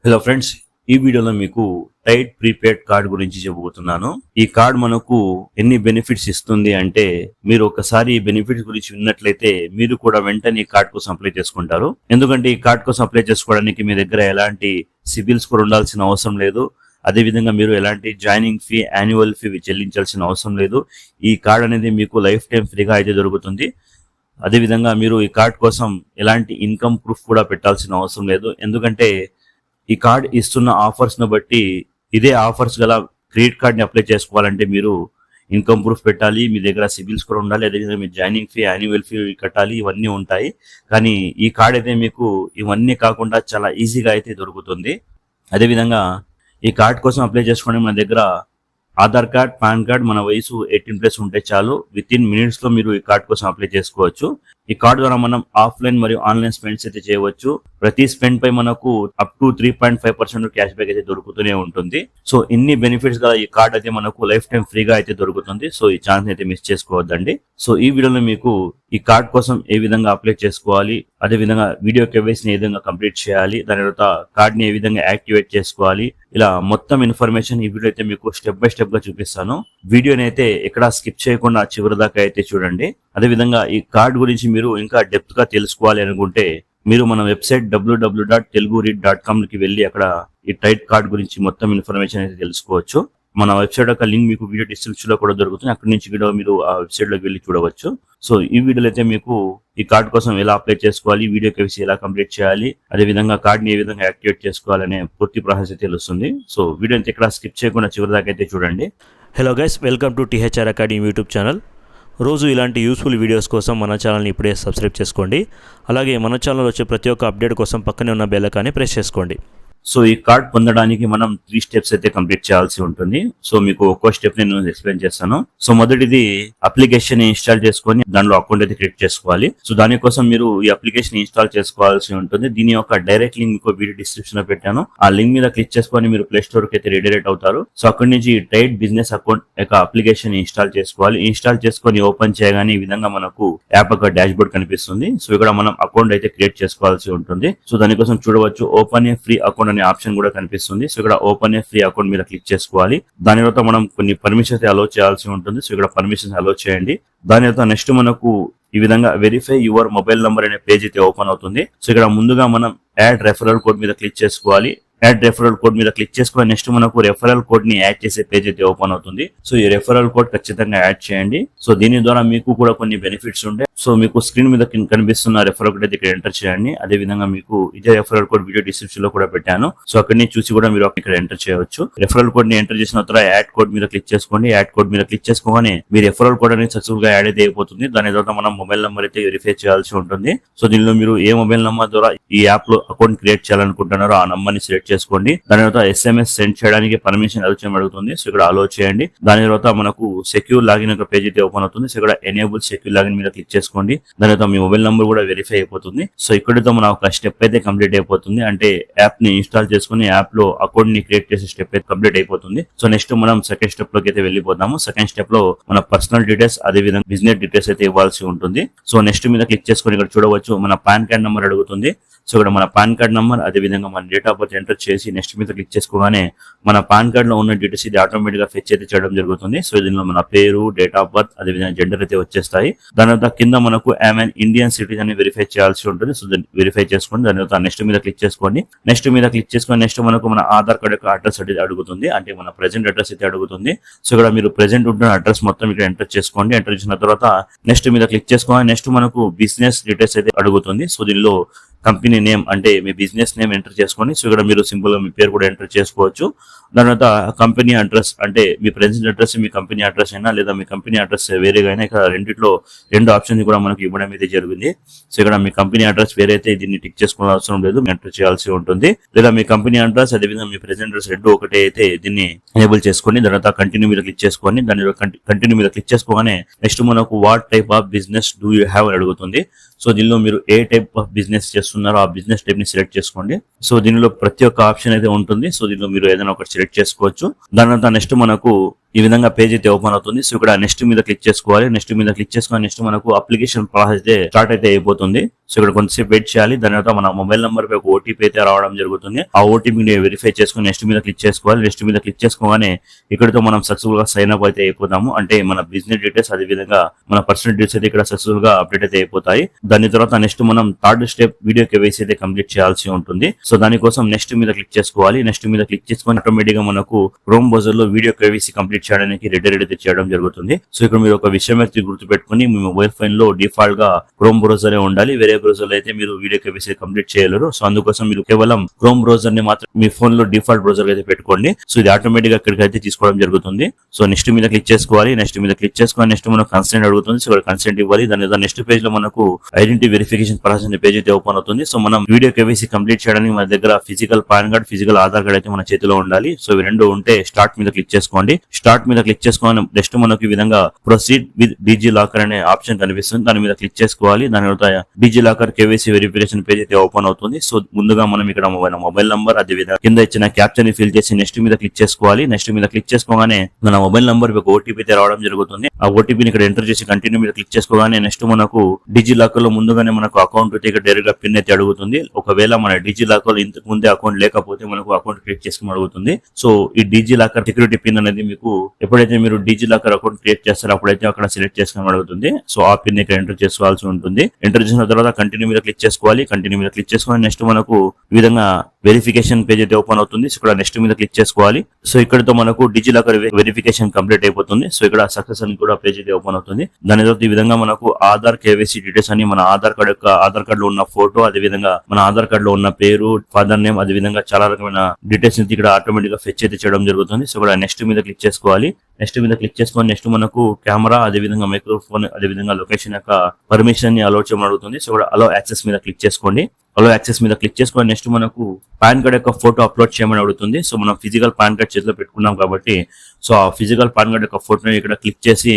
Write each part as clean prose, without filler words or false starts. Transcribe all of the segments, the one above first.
Hello friends, ఈ వీడియోలో మీకు టైట్ ప్రీపెయిడ్ కార్డ్ గురించి చెప్పబోతున్నాను. ఈ కార్డ్ మనకు ఎన్ని బెనిఫిట్స్ ఇస్తుంది అంటే, మీరు ఒకసారి ఈ బెనిఫిట్స్ గురించి విన్నట్లయితే మీరు కూడా వెంటనే ఈ కార్డ్ కోసం అప్లై చేసుకుంటారు. ఎందుకంటే ఈ కార్డ్ కోసం అప్లై చేసుకోవడానికి మీ దగ్గర ఎలాంటి సిబిల్ స్కోర్ ఉండాల్సిన అవసరం లేదు. అదేవిధంగా మీరు ఎలాంటి జాయినింగ్ ఫీ, యాన్యువల్ ఫీ చెల్లించాల్సిన అవసరం లేదు. ఈ కార్డ్ అనేది మీకు లైఫ్ టైం ఫ్రీగా అయితే దొరుకుతుంది. అదేవిధంగా మీరు ఈ కార్డ్ కోసం ఎలాంటి ఇన్కమ్ ప్రూఫ్ కూడా పెట్టాల్సిన అవసరం లేదు. ఎందుకంటే ఈ కార్డ్ ఇస్తున్న ఆఫర్స్ ను బట్టి ఇదే ఆఫర్స్ గల క్రెడిట్ కార్డ్ ని అప్లై చేసుకోవాలంటే మీరు ఇన్కమ్ ప్రూఫ్ పెట్టాలి, మీ దగ్గర సిబిల్ స్కోర్ ఉండాలి, అదేవిధంగా మీ జాయినింగ్ ఫీ, యాన్యువల్ ఫీ కట్టాలి, ఇవన్నీ ఉంటాయి. కానీ ఈ కార్డ్ అయితే మీకు ఇవన్నీ కాకుండా చాలా ఈజీగా అయితే దొరుకుతుంది. అదేవిధంగా ఈ కార్డ్ కోసం అప్లై చేసుకోవడానికి మన దగ్గర ఆధార్ కార్డ్, పాన్ కార్డ్, మన వయసు 18+ ఉంటే చాలు. విత్ ఇన్ మినిట్స్ లో మీరు ఈ కార్డ్ కోసం అప్లై చేసుకోవచ్చు. ఈ కార్డ్ ద్వారా మనం ఆఫ్లైన్ మరియు ఆన్లైన్ స్పెండ్స్ అయితే చేయవచ్చు. ప్రతి స్పెండ్ పై మనకు అప్ టు 3.5% క్యాష్ బ్యాక్ అయితే దొరుకుతూనే ఉంటుంది. సో ఇన్ని బెనిఫిట్స్ గల ఈ కార్డ్ అయితే మనకు లైఫ్ టైం ఫ్రీగా అయితే దొరుకుతుంది. సో ఈ ఛాన్స్ అయితే మిస్ చేసుకోవద్దండి. సో ఈ వీడియోలో మీకు ఈ కార్డ్ కోసం ఏ విధంగా అప్లై చేసుకోవాలి, అదే విధంగా వీడియో కేవైసీ ఏ విధంగా కంప్లీట్ చేయాలి, దాని తర్వాత కార్డ్ ని ఏ విధంగా యాక్టివేట్ చేసుకోవాలి, ఇలా మొత్తం ఇన్ఫర్మేషన్ ఈ వీడియో అయితే మీకు స్టెప్ బై స్టెప్ గా చూపిస్తాను. వీడియోని అయితే ఎక్కడా స్కిప్ చేయకుండా చివరి దాకా అయితే చూడండి. అదేవిధంగా ఈ కార్డ్ గురించి మీరు ఇంకా డెప్త్ గా తెలుసుకోవాలి అనుకుంటే మీరు మన వెబ్సైట్ www.teluguread.com కి వెళ్ళి అక్కడ ఈ టైట్ కార్డ్ గురించి మొత్తం ఇన్ఫర్మేషన్ అయితే తెలుసుకోవచ్చు. మన వెబ్సైట్ యొక్క లింక్ మీకు వీడియో డిస్క్రిప్షన్ లో కూడా దొరుకుతుంది. అక్కడి నుంచి కూడా మీరు ఆ వెబ్సైట్ లోకి వెళ్ళి చూడవచ్చు. సో ఈ వీడియోలో అయితే మీకు ఈ కార్డ్ కోసం ఎలా అప్లై చేసుకోవాలి, వీడియో కేవైసీ ఎలా కంప్లీట్ చేయాలి, అదే విధంగా కార్డ్ ని ఏ విధంగా యాక్టివేట్ చేసుకోవాలనే పూర్తి ప్రాసెస్ అయితే తెలుస్తుంది. సో వీడియో అయితే ఇక్కడ స్కిప్ చేయకుండా చివరి దాకా అయితే చూడండి. Hello guys, welcome to THR academy YouTube channel. రోజు ఇలాంటి యూస్ఫుల్ వీడియోస్ కోసం మన ఛానల్ని ఇప్పుడే సబ్స్క్రైబ్ చేసుకోండి. అలాగే మన ఛానల్ వచ్చే ప్రతి ఒక్క అప్డేట్ కోసం పక్కనే ఉన్న బెల్ ఐకాన్ని ప్రెస్ చేసుకోండి. సో ఈ కార్డ్ పొందడానికి మనం 3 స్టెప్స్ అయితే కంప్లీట్ చేయాల్సి ఉంటుంది. సో మీకు ఒక్కో స్టెప్ నేను ఎక్స్ప్లెయిన్ చేస్తాను. సో మొదటిది అప్లికేషన్ ఇన్స్టాల్ చేసుకొని దానిలో అకౌంట్ అయితే క్రియేట్ చేసుకోవాలి. సో దానికోసం మీరు ఈ అప్లికేషన్ ఇన్స్టాల్ చేసుకోవాల్సి ఉంటుంది. దీని యొక్క డైరెక్ట్ లింక్ మీకు వీడియో డిస్క్రిప్షన్ లో పెట్టాను. ఆ లింక్ మీద క్లిక్ చేసుకొని మీరు ప్లే స్టోర్ కి అయితే రిడైరెక్ట్ అవుతారు. సో అక్కడి నుంచి టైట్ బిజినెస్ అకౌంట్ యొక్క అప్లికేషన్ ఇన్స్టాల్ చేసుకోవాలి. ఇన్స్టాల్ చేసుకొని ఓపెన్ చేయగానే ఈ విధంగా మనకు యాప్ యొక్క డాష్ బోర్డ్ కనిపిస్తుంది. సో ఇక్కడ మనం అకౌంట్ అయితే క్రియేట్ చేసుకోవాల్సి ఉంటుంది. సో దానికోసం చూడవచ్చు ఓపెన్ ఏ ఫ్రీ అకౌంట్ అనే ఆప్షన్ కూడా కనిపిస్తుంది. సో ఇక్కడ ఓపెన్ ఏ ఫ్రీ అకౌంట్ మీద క్లిక్ చేసుకోవాలి. దాని తర్వాత మనం కొన్ని పర్మిషన్స్ అలో చేయాల్సి ఉంటుంది. సో ఇక్కడ పర్మిషన్స్ అలో చేయండి. దాని తర్వాత నెక్స్ట్ మనకు ఈ విధంగా వెరిఫై యువర్ మొబైల్ నంబర్ అనే పేజ్ అయితే ఓపెన్ అవుతుంది. సో ఇక్కడ ముందుగా మనం యాడ్ రెఫరల్ కోడ్ మీద క్లిక్ చేసుకోవాలి. యాడ్ రెఫరల్ కోడ్ మీద క్లిక్ చేసుకుని నెక్స్ట్ మనకు రెఫరల్ కోడ్ ని యాడ్ చేసే పేజ్ అయితే ఓపెన్ అవుతుంది. సో ఈ రెఫరల్ కోడ్ ఖచ్చితంగా యాడ్ చేయండి. సో దీని ద్వారా మీకు కూడా కొన్ని బెనిఫిట్స్ ఉంటాయి. సో మీకు స్క్రీన్ మీద కనిపిస్తున్న రెఫరల్ కోడ్ అయితే ఇక్కడ ఎంటర్ చేయండి. అదే విధంగా మీకు ఇదే రెఫరల్ కోడ్ వీడియో డిస్క్రిప్షన్ లో కూడా పెట్టాను. సో అక్కడి నుంచి చూసి కూడా మీరు ఇక్కడ ఎంటర్ చేయవచ్చు. రెఫరల్ కోడ్ ని ఎంటర్ చేసిన తర్వాత యాడ్ కోడ్ మీద క్లిక్ చేసుకోండి. యాడ్ కోడ్ మీద క్లిక్ చేసుకోగానే మీ రెఫరల్ కోడ్ అనేది సక్సెస్ఫుల్ గా యాడ్ అయితే అయిపోతుంది. దాని తర్వాత మనం మొబైల్ నంబర్ అయితే వెరిఫై చేయాల్సి ఉంటుంది. సో దీనిలో మీరు ఏ మొబైల్ నంబర్ ద్వారా ఈ యాప్ లో అకౌంట్ క్రియేట్ చేయాలనుకుంటున్నారో ఆ నంబర్ ని సెలెక్ట్ చేసుకోండి. దాని తర్వాత SMS సెండ్ చేయడానికి పర్మిషన్ అలో చేయడం అడుగుతుంది. సో ఇక్కడ అలో చేయండి. దాని తర్వాత మనకు సెక్యూర్ లాగిన్ ఒక పేజ్ అయితే ఓపెన్ అవుతుంది. సో ఇక్కడ ఎనేబుల్ సెక్యూర్ లాగిన్ మీద క్లిక్ చేసుకోండి. దాని తర్వాత మీ మొబైల్ నంబర్ కూడా వెరిఫై అయిపోతుంది. సో ఇక్కడితో మన ఒక స్టెప్ అయితే కంప్లీట్ అయిపోతుంది. అంటే యాప్ ని ఇన్స్టాల్ చేసుకుని యాప్ లో అకౌంట్ ని క్రియేట్ చేసే స్టెప్ అయితే కంప్లీట్ అయిపోతుంది. సో నెక్స్ట్ మనం సెకండ్ స్టెప్ లోకి అయితే వెళ్ళిపోతాము. సెకండ్ స్టెప్ లో మన పర్సనల్ డీటెయిల్స్, అదే విధంగా బిజినెస్ డీటెయిల్స్ అయితే ఇవ్వాల్సి ఉంటుంది. సో నెక్స్ట్ మీద క్లిక్ చేసుకుని ఇక్కడ చూడవచ్చు మన పాన్ కార్డ్ నంబర్ అడుగుతుంది. సో ఇక్కడ మన పాన్ కార్డ్ నంబర్, అదే విధంగా మన డేట్ ఆఫ్ బర్త్ ఎంటర్ చేసి నెక్స్ట్ మీద క్లిక్ చేసుకోగానే మన పాన్ కార్డ్ లో ఉన్న డీటెయిల్స్ ఇది ఆటోమేటిక్ గా ఫెచ్ అయితే చేయడం జరుగుతుంది. సో దీనిలో మన పేరు, డేట్ ఆఫ్ బర్త్, అదే విధంగా జెండర్ అయితే వచ్చేస్తాయి. దాని తర్వాత కింద మనకు ఇండియన్ సిటిజన్ ని వెరిఫై చేయాల్సి ఉంటుంది. సో వెరిఫై చేసుకోండి. దాని తర్వాత నెక్స్ట్ మీద క్లిక్ చేసుకోండి. నెక్స్ట్ మీద క్లిక్ చేసుకొని నెక్స్ట్ మనకు మన ఆధార్ కార్డ్ యొక్క అడ్రస్ అయితే అడుగుతుంది. అంటే మన ప్రెసెంట్ అడ్రస్ అయితే అడుగుతుంది. సో ఇక్కడ మీరు ప్రెసెంట్ ఉంటున్న అడ్రస్ మొత్తం ఇక్కడ ఎంటర్ చేసుకోండి. ఎంటర్ చేసిన తర్వాత నెక్స్ట్ మీద క్లిక్ చేసుకోవాలి. నెక్స్ట్ మనకు బిజినెస్ డీటెయిల్స్ అయితే అడుగుతుంది. సో దీనిలో కంపెనీ నేమ్ అంటే మీ బిజినెస్ నేమ్ ఎంటర్ చేసుకోండి. సో ఇక్కడ మీరు సింపుల్ గా మీ పేరు కూడా ఎంటర్ చేసుకోవచ్చు. దాని తర్వాత కంపెనీ అడ్రస్ అంటే మీ ప్రెసెంట్ అడ్రస్ మీ కంపెనీ అడ్రస్ అయినా లేదా మీ కంపెనీ అడ్రస్ వేరేగా అయినా ఇక్కడ రెండిట్లో 2 ఆప్షన్స్ కూడా మనకు ఇవ్వడం అయితే జరిగింది. సో ఇక్కడ మీ కంపెనీ అడ్రస్ వేరే అయితే దీన్ని టిక్ చేసుకోవాల్సిన అవసరం లేదు, ఎంటర్ చేయాల్సి ఉంటుంది. లేదా మీ కంపెనీ అడ్రస్ అదేవిధంగా మీ ప్రెసెంట్ అడ్రస్ 2 ఒకటే అయితే దీన్ని ఎనేబుల్ చేసుకోండి. దాని తర్వాత కంటిన్యూ మీద క్లిక్ చేసుకోండి. దాని కంటిన్యూ మీద క్లిక్ చేసుకోగానే నెక్స్ట్ మనకు what type of business do you have అని అడుగుతుంది. సో దీనిలో మీరు ఏ టైప్ ఆఫ్ బిజినెస్ చేస్తున్నారో ఆ బిజినెస్ టైప్ ని సెలెక్ట్ చేసుకోండి. సో దీనిలో ప్రతి ఒక్క ఆప్షన్ అయితే ఉంటుంది. సో దీనిలో మీరు ఏదైనా ఒకటి సెలెక్ట్ చేసుకోవచ్చు. దాని తర్వాత నెక్స్ట్ మనకు ఈ విధంగా పేజ్ అయితే ఓపెన్ అవుతుంది. సో ఇక్కడ నెక్స్ట్ మీద క్లిక్ చేసుకోవాలి. నెక్స్ట్ మీద క్లిక్ చేసుకొని నెక్స్ట్ మనకు అప్లికేషన్ ప్రాసెస్ అయితే స్టార్ట్ అయితే అయిపోతుంది. సో ఇక్కడ కొంతసేపు వెయిట్ చేయాలి. దాని తర్వాత మన మొబైల్ నంబర్ పై ఒక ఓటీపీ అయితే రావడం జరుగుతుంది. ఆ ఓటీపీని వెరిఫై చేసుకుని నెక్స్ట్ మీద క్లిక్ చేసుకోవాలి. నెక్స్ట్ మీద క్లిక్ చేసుకోగానే ఇక్కడతో మనం సక్సెస్ఫుల్ గా సైన్ అప్ అయితే అయిపోతాము. అంటే మన బిజినెస్ డీటెయిల్స్ అదే విధంగా మన పర్సనల్ డీటెయిల్స్ అయితే ఇక్కడ సక్సెస్ఫుల్ గా అప్డేట్ అయితే అయిపోతాయి. దాని తర్వాత నెక్స్ట్ మనం థర్డ్ స్టెప్ వీడియో కేవైసీ అయితే కంప్లీట్ చేయాల్సి ఉంటుంది. సో దానికోసం నెక్స్ట్ మీద క్లిక్ చేసుకోవాలి. నెక్స్ట్ మీద క్లిక్ చేసుకొని ఆటోమేటిక్ గా మనకు క్రోమ్ బ్రౌజర్ లో వీడియో కేవైసీ కంప్లీట్ చేయడానికి రెడీ అయితే చేయడం జరుగుతుంది. సో ఇక్కడ మీరు ఒక విషయం అయితే గుర్తుపెట్టుకుని మీ మొబైల్ ఫోన్ లో డిఫాల్ట్ గా క్రోమ్ బ్రౌజర్ ఉండాలి. వేరే బ్రౌజర్ లో అయితే మీరు వీడియో కేవైసీ కంప్లీట్ చేయలేరు. సో అందుకోసం మీరు కేవలం క్రోమ్ బ్రౌజర్ ని మాత్రం మీ ఫోన్ లో డిఫాల్ట్ బ్రౌజర్ అయితే పెట్టుకోండి. సో ఇది ఆటోమేటిక్ గా ఇక్కడికి అయితే తీసుకోవడం జరుగుతుంది. సో నెక్స్ట్ మీద క్లిక్ చేసుకోవాలి. నెక్స్ట్ మీద క్లిక్ చేసుకొని నెక్స్ట్ మనకు కన్సెంట్ అడుగుతుంది. సో ఇక్కడ కన్సెంట్ ఇవ్వాలి. దాని నెక్స్ట్ పేజ్ లో మనకు ఐడెంటిటీ వెరిఫికేషన్ ప్రాసెస్ పేజ్ అయితే ఓపెన్ అవుతుంది. సో మనం వీడియో కేవైసీ కంప్లీట్ చేయడానికి మన దగ్గర physical pan card, physical Aadhaar card అయితే మన చేతిలో ఉండాలి. సో ఇవి రెండు ఉంటే స్టార్ట్ మీద క్లిక్ చేసుకోండి. స్టార్ట్ మీద క్లిక్ చేసుకొని నెక్స్ట్ మనకు ఈ విధంగా ప్రొసీడ్ విత్ డిజి లాకర్ అనే ఆప్షన్ కనిపిస్తుంది. దాని మీద క్లిక్ చేసుకోవాలి. దాని తర్వాత డిజి లాకర్ కేవైసీ వెరిఫికేషన్ పేజ్ అయితే ఓపెన్ అవుతుంది. సో ముందుగా మనం ఇక్కడ మొబైల్ నంబర్ అదే విధంగా కింద ఇచ్చిన క్యాప్చర్ ని ఫిల్ చేసి నెక్స్ట్ మీద క్లిక్ చేసుకోవాలి. నెక్స్ట్ మీద క్లిక్ చేసుకోగానే మన మొబైల్ నంబర్ ఒక ఓటీపీ అయితే రావడం జరుగుతుంది. ఆ ఓటీపీని ఇక్కడ ఎంటర్ చేసి కంటిన్యూ మీద క్లిక్ చేసుకోగానే నెక్స్ట్ మనకు డిజి లాకర్ లో ముందుగానే మనకు అకౌంట్ అయితే ఇక్కడ డైరెక్ట్ గా పిన్ అయితే అడుగుతుంది. ఒకవేళ మన డిజి లాకర్ లో ఇంతకు ముందే అకౌంట్ లేకపోతే మనకు అకౌంట్ క్రియేట్ చేసుకుని అడుగుతుంది. సో ఈ డిజి లాకర్ సెక్యూరిటీ పిన్ అనేది మీకు ఎప్పుడైతే మీరు డిజి లాకర్ అకౌంట్ క్రియేట్ చేస్తారో అప్పుడైతే అక్కడ సెలెక్ట్ చేసుకుని అడుగుతుంది. సో ఆ పిన్ ఇక్కడ ఎంటర్ చేసుకోవాల్సి ఉంటుంది. ఎంటర్ చేసిన తర్వాత కంటిన్యూ మీద క్లిక్ చేసుకోవాలి. కంటిన్యూ మీద క్లిక్ చేసుకొని నెక్స్ట్ మనకు ఈ విధంగా వెరిఫికేషన్ పేజ్ అయితే ఓపెన్ అవుతుంది. సో ఇక్కడ నెక్స్ట్ మీద క్లిక్ చేసుకోవాలి. సో ఇక్కడతో మనకు డిజి లాకర్ వెరిఫికేషన్ కంప్లీట్ అయిపోతుంది. సో ఇక్కడ సక్సెస్ అని కూడా పేజ్ అయితే ఓపెన్ అవుతుంది. దాని తర్వాత ఈ విధంగా మనకు ఆధార్ కేవైసీ డీటెయిల్స్ అని మన ఆధార్ కార్డ్ లో ఉన్న ఫోటో, అదే విధంగా మన ఆధార్ కార్డ్ లో ఉన్న పేరు, ఫాదర్ నేమ్, అదే విధంగా చాలా రకమైన డీటెయిల్స్ ఇక్కడ ఆటోమేటిక్ గా ఫెచ్ అయితే చేయడం జరుగుతుంది. సో ఇక్కడ నెక్స్ట్ మీద క్లిక్ చేసుకోవాలి. నెక్స్ట్ మీద క్లిక్ చేసుకొని నెక్స్ట్ మనకు కెమెరా, అదే విధంగా మైక్రోఫోన్, అదే విధంగా లొకేషన్ యొక్క పర్మిషన్ ని అలౌ చేయమని అడుగుతుంది. సో ఇక్కడ అలౌ యాక్సెస్ మీద క్లిక్ చేసుకోండి. అలో యాక్సెస్ మీద క్లిక్ చేసుకొని నెక్స్ట్ మనకు పాన్ కార్డ్ యొక్క ఫోటో అప్లోడ్ చేయమని అడుగుతుంది. సో మనం ఫిజికల్ పాన్ కార్డ్ చేతిలో పెట్టుకున్నాం కాబట్టి సో ఆ ఫిజికల్ పాన్ కార్డ్ యొక్క ఫోటోని ఇక్కడ క్లిక్ చేసి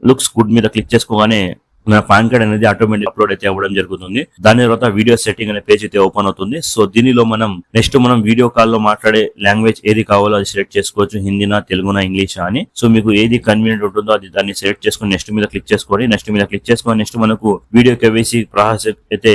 లుక్స్ గుడ్ మీద క్లిక్ చేసుకోగానే మన పాన్ కార్డ్ అనేది ఆటోమేటిక్ అప్లోడ్ అయితే అవ్వడం జరుగుతుంది. దాని తర్వాత వీడియో సెట్టింగ్ అనే పేజ్ అయితే ఓపెన్ అవుతుంది. సో దీనిలో మనం నెక్స్ట్ వీడియో కాల్ లో మాట్లాడే లాంగ్వేజ్ ఏది కావాలో అది సెలెక్ట్ చేసుకోవచ్చు. హిందీనా, తెలుగునా, ఇంగ్లీషా అని. సో మీకు ఏది కన్వీనియంట్ ఉంటుందో అది దాన్ని సెలెక్ట్ చేసుకొని నెక్స్ట్ మీద క్లిక్ చేసుకోండి. నెక్స్ట్ మీద క్లిక్ చేసుకొని నెక్స్ట్ మనకు వీడియో కేవైసీ ప్రాసెస్ అయితే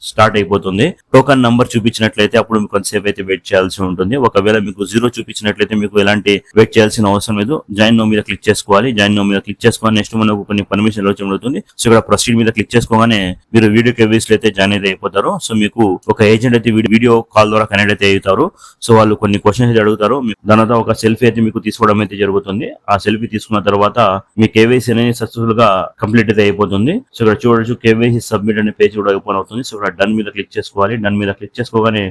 స్టార్ట్ అయిపోతుంది. టోకన్ నంబర్ చూపించినట్లయితే అప్పుడు మీకు కొంతసేపు అయితే వెయిట్ చేయాల్సి ఉంటుంది. ఒకవేళ మీకు 0 చూపించినట్లయితే మీకు ఎలాంటి వెయిట్ చేయాల్సిన అవసరం లేదు. జాయిన్ నో మీద క్లిక్ చేసుకోవాలి. జాయిన్ నో మీద క్లిక్ చేసుకొని నెక్స్ట్ మనకు కొన్ని పర్మిషన్ అవుతుంది. సో ఇక్కడ ప్రొసీడ్ మీద క్లిక్ చేసుకోగానే మీరు వీడియో కేవైసీ అయితే జాయిన్ అయితే అయిపోతారు. సో మీకు ఒక ఏజెంట్ అయితే వీడియో కాల్ ద్వారా కనెక్ట్ అయితే అవుతారు. సో వాళ్ళు కొన్ని క్వశ్చన్స్ అయితే అడుగుతారు. దాని తర్వాత ఒక సెల్ఫీ అయితే మీకు తీసుకోవడం అయితే జరుగుతుంది. ఆ సెల్ఫీ తీసుకున్న తర్వాత మీ కేవైసీ అనేది సక్సెస్ఫుల్ గా కంప్లీట్ అయితే అయిపోతుంది. సో ఇక్కడ చూడొచ్చు కేవైసీ సబ్మిట్ అనే పేజ్ కూడా ఓపెన్ అవుతుంది. సో ఇక్కడ డన్ మీద క్లిక్ చేసుకోవాలి. డన్ మీద క్లిక్ చేసుకోగానే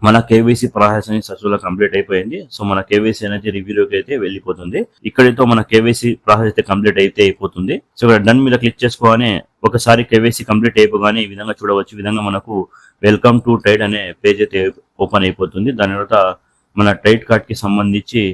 మన కేవైసీ ప్రాసెస్ అనేది సక్సెస్ఫుల్ గా కంప్లీట్ అయిపోయింది. సో మన కేవైసీ అనేది రివ్యూలోకి అయితే వెళ్ళిపోతుంది. ఇక్కడితో మన కేవైసీ ప్రాసెస్ అయితే కంప్లీట్ అయితే అయిపోతుంది. సో ఇక్కడ డన్ మీద క్లిక్ చేసుకోగానే ఒకసారి కేవైసీ కంప్లీట్ అయిపోగానే ఈ విధంగా చూడవచ్చు. ఈ విధంగా మనకు వెల్కమ్ టు ట్రైడ్ అనే పేజ్ అయితే ఓపెన్ అయిపోతుంది. దాని తర్వాత మన ట్రైడ్ కార్డ్ కి సంబంధించి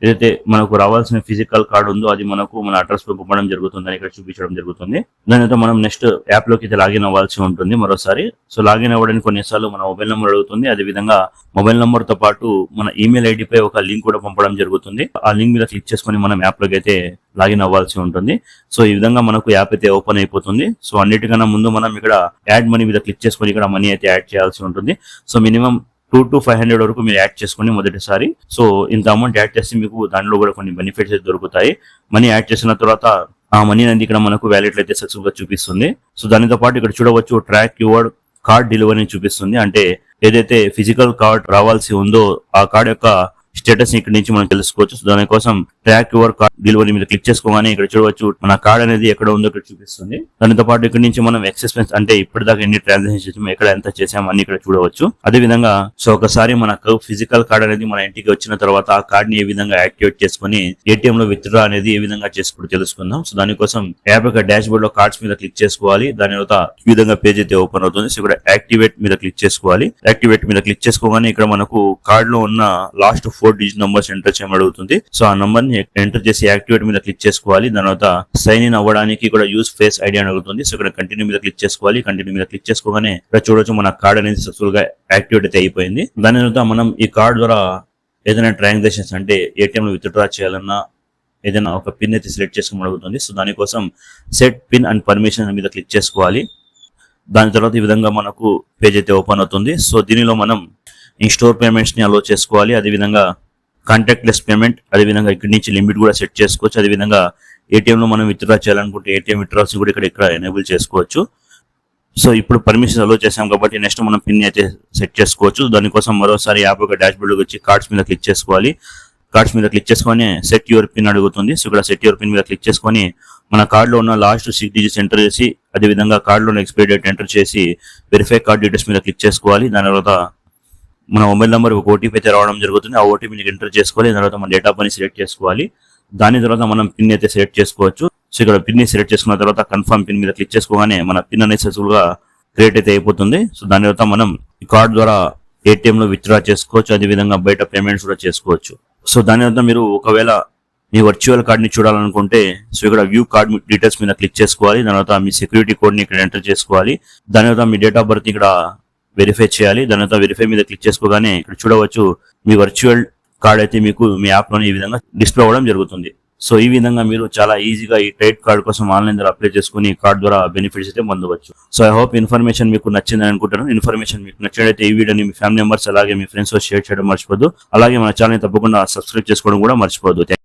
ఏదైతే మనకు రావాల్సిన ఫిజికల్ కార్డ్ ఉందో అది మనకు మన అడ్రస్ లో పంపడం జరుగుతుంది అని ఇక్కడ చూపించడం జరుగుతుంది. దాని తర్వాత మనం నెక్స్ట్ యాప్ లోకి అయితే లాగిన్ అవ్వాల్సి ఉంటుంది మరోసారి. సో లాగిన్ అవ్వడానికి కొన్నిసార్లు మన మొబైల్ నెంబర్ అడుగుతుంది. అదే విధంగా మొబైల్ నెంబర్ తో పాటు మన ఈమెయిల్ ఐడి పై ఒక లింక్ కూడా పంపడం జరుగుతుంది. ఆ లింక్ మీద క్లిక్ చేసుకొని మనం యాప్ లోకి అయితే లాగిన్ అవ్వాల్సి ఉంటుంది. సో ఈ విధంగా మనకు యాప్ అయితే ఓపెన్ అయిపోతుంది. సో అన్నిటికన్నా ముందు మనం ఇక్కడ యాడ్ మనీ మీద క్లిక్ చేసుకొని ఇక్కడ మనీ అయితే యాడ్ చేయాల్సి ఉంటుంది. సో మినిమం 200 to 500 వరకు మీరు యాడ్ చేసుకోండి మొదటిసారి. సో ఇంత అమౌంట్ యాడ్ చేస్తే మీకు దానిలో కూడా కొన్ని బెనిఫిట్స్ అయితే దొరుకుతాయి. మనీ యాడ్ చేసిన తర్వాత ఆ మనీ అనేది ఇక్కడ మనకు వ్యాలెట్ అయితే సక్సెస్ఫుల్ గా చూపిస్తుంది. సో దానితో పాటు ఇక్కడ చూడవచ్చు ట్రాక్ యువర్ కార్డ్ డెలివరీ చూపిస్తుంది. అంటే ఏదైతే ఫిజికల్ కార్డ్ రావాల్సి ఉందో ఆ కార్డ్ యొక్క స్టేటస్ ఇక్కడ నుంచి మనం తెలుసుకోవచ్చు. సో దానికోసం ట్రాక్ యువర్ కార్డ్ డెలివరీ మీద క్లిక్ చేసుకోగానే ఇక్కడ చూడవచ్చు మన కార్డ్ అనేది ఎక్కడ ఉందో ఇక్కడ చూపిస్తుంది. దానితో పాటు ఇక్కడ నుంచి మనం ఎక్సెస్పెన్స్ అంటే ఇప్పటిదాకా ఎన్ని ట్రాన్సాక్షన్ చేసాము, ఎక్కడ ఎంత చేసాము అన్ని ఇక్కడ చూడవచ్చు. అదే విధంగా సో ఒకసారి మనకు ఫిజికల్ కార్డ్ అనేది మన ఇంటికి వచ్చిన తర్వాత ఆ కార్డ్ ని ఏ విధంగా యాక్టివేట్ చేసుకుని ఏటీఎం లో విత్ డ్రా అనేది ఏ విధంగా చేసుకుంటూ తెలుసుకుందాం. సో దానికోసం యాప్ యొక్క డాష్ బోర్డ్ లో కార్డ్స్ మీద క్లిక్ చేసుకోవాలి. దాని తర్వాత ఈ విధంగా పేజ్ అయితే ఓపెన్ అవుతుంది. సో ఇక్కడ యాక్టివేట్ మీద క్లిక్ చేసుకోవాలి. యాక్టివేట్ మీద క్లిక్ చేసుకోగానే ఇక్కడ మనకు కార్డ్ లో ఉన్న లాస్ట్ 4 డిజిట్ నంబర్స్ ఎంటర్ చేయమని అడుగుతుంది. సో ఆ నంబర్ ని ఎంటర్ చేసి యాక్టివేట్ మీద క్లిక్ చేసుకోవాలి. దాని తర్వాత సైన్ ఇన్ అవ్వడానికి కూడా యూజ్ ఫేస్ ఐడి అని అడుగుతుంది. సో ఇక్కడ కంటిన్యూ మీద క్లిక్ చేసుకోవాలి. కంటిన్యూ మీద క్లిక్ చేసుకోగానే ఇక్కడ చూడొచ్చు మన కార్డ్ అనేది సక్సెస్ఫుల్ గా యాక్టివేట్ అయితే అయిపోయింది. దాని తర్వాత మనం ఈ కార్డ్ ద్వారా ఏదైనా ట్రాన్సాక్షన్స్ అంటే ఏటీఎం లో విత్ డ్రా చేయాలన్నా ఏదైనా ఒక పిన్ అయితే సెలెక్ట్ చేసుకోమని అడుగుతుంది. సో దానికోసం సెట్ పిన్ అండ్ పర్మిషన్ మీద క్లిక్ చేసుకోవాలి. దాని తర్వాత ఈ విధంగా మనకు పేజ్ అయితే ఓపెన్ అవుతుంది. సో దీనిలో మనం ఈ స్టోర్ పేమెంట్స్ ని అలో చేసుకోవాలి. అదేవిధంగా కాంటాక్ట్ లెస్ పేమెంట్, అదేవిధంగా ఇక్కడి నుంచి లిమిట్ కూడా సెట్ చేసుకోవచ్చు. అదేవిధంగా ఏటీఎం లో మనం విత్డ్రా చేయాలనుకుంటే ఏటీఎం విత్డ్రాస్ కూడా ఇక్కడ ఎనేబుల్ చేసుకోవచ్చు. సో ఇప్పుడు పర్మిషన్ అలో చేసాం కాబట్టి నెక్స్ట్ మనం పిన్ అయితే సెట్ చేసుకోవచ్చు. దానికోసం మరోసారి యాప్ యొక్క డాష్ బోర్డ్ వచ్చి కార్డ్స్ మీద క్లిక్ చేసుకోవాలి. కార్డ్స్ మీద క్లిక్ చేసుకొని సెట్ యువర్ పిన్ అడుగుతుంది. సో ఇక్కడ సెట్ యువర్ పిన్ మీద క్లిక్ చేసుకొని మన కార్డులో ఉన్న లాస్ట్ 6 డిజిట్స్ ఎంటర్ చేసి, అదేవిధంగా కార్డులో ఉన్న ఎక్స్పైరీ డేట్ ఎంటర్ చేసి వెరిఫై కార్డ్ డీటెయిల్స్ మీద క్లిక్ చేసుకోవాలి. దాని తర్వాత మన మొబైల్ నెంబర్ ఒక ఓటీపీ అయితే రావడం జరుగుతుంది. ఆ ఓటీపీని ఎంటర్ చేసుకోవాలి. దాని తర్వాత మన డేట్ ఆఫ్ బర్త్ సెలెక్ట్ చేసుకోవాలి. దాని తర్వాత మనం పిన్ అయితే సెలెక్ట్ చేసుకోవచ్చు. సో ఇక్కడ పిన్ ని సెలెక్ట్ చేసుకున్న తర్వాత కన్ఫర్మ్ పిన్ మీద క్లిక్ చేసుకోగానే మన పిన్ అనేది సక్సెస్ఫుల్ గా క్రియేట్ అయితే అయిపోతుంది. సో దాని తర్వాత మనం ఈ కార్డ్ ద్వారా ఏటీఎం లో విత్డ్రా చేసుకోవచ్చు. అదేవిధంగా బయట పేమెంట్స్ కూడా చేసుకోవచ్చు. సో దాని తర్వాత మీరు ఒకవేళ మీ వర్చువల్ కార్డ్ ని చూడాలనుకుంటే సో ఇక్కడ వ్యూ కార్డ్ డీటెయిల్స్ మీద క్లిక్ చేసుకోవాలి. దాని తర్వాత మీ సెక్యూరిటీ కోడ్ ని ఇక్కడ ఎంటర్ చేసుకోవాలి. దాని తర్వాత మీ డేట్ ఆఫ్ బర్త్ ఇక్కడ వెరిఫై చేయాలి. దాని తర్వాత వెరిఫై మీద క్లిక్ చేసుకోగానే ఇక్కడ చూడవచ్చు మీ వర్చువల్ కార్డ్ అయితే మీకు మీ యాప్ లోనే ఈ విధంగా డిస్ప్లే అవ్వడం జరుగుతుంది. సో ఈ విధంగా మీరు చాలా ఈజీగా ఈ క్రెడిట్ కార్డ్ కోసం ఆన్లైన్ ద్వారా అప్లై చేసుకుని ఈ కార్డ్ ద్వారా బెనిఫిట్స్ అయితే పొందవచ్చు. సో ఐ హోప్ ఇన్ఫర్మేషన్ మీకు నచ్చిందని అనుకుంటాను. ఇన్ఫర్మేషన్ మీకు నచ్చినట్లయితే ఈ వీడియోని మీ ఫ్యామిలీ మెంబర్స్ అలాగే మీ ఫ్రెండ్స్ తో షేర్ చేయడం మర్చిపోద్దు. అలాగే మన ఛానల్ తప్పకుండా సబ్స్క్రైబ్ చేసుకోవడం కూడా మర్చిపోద్దు.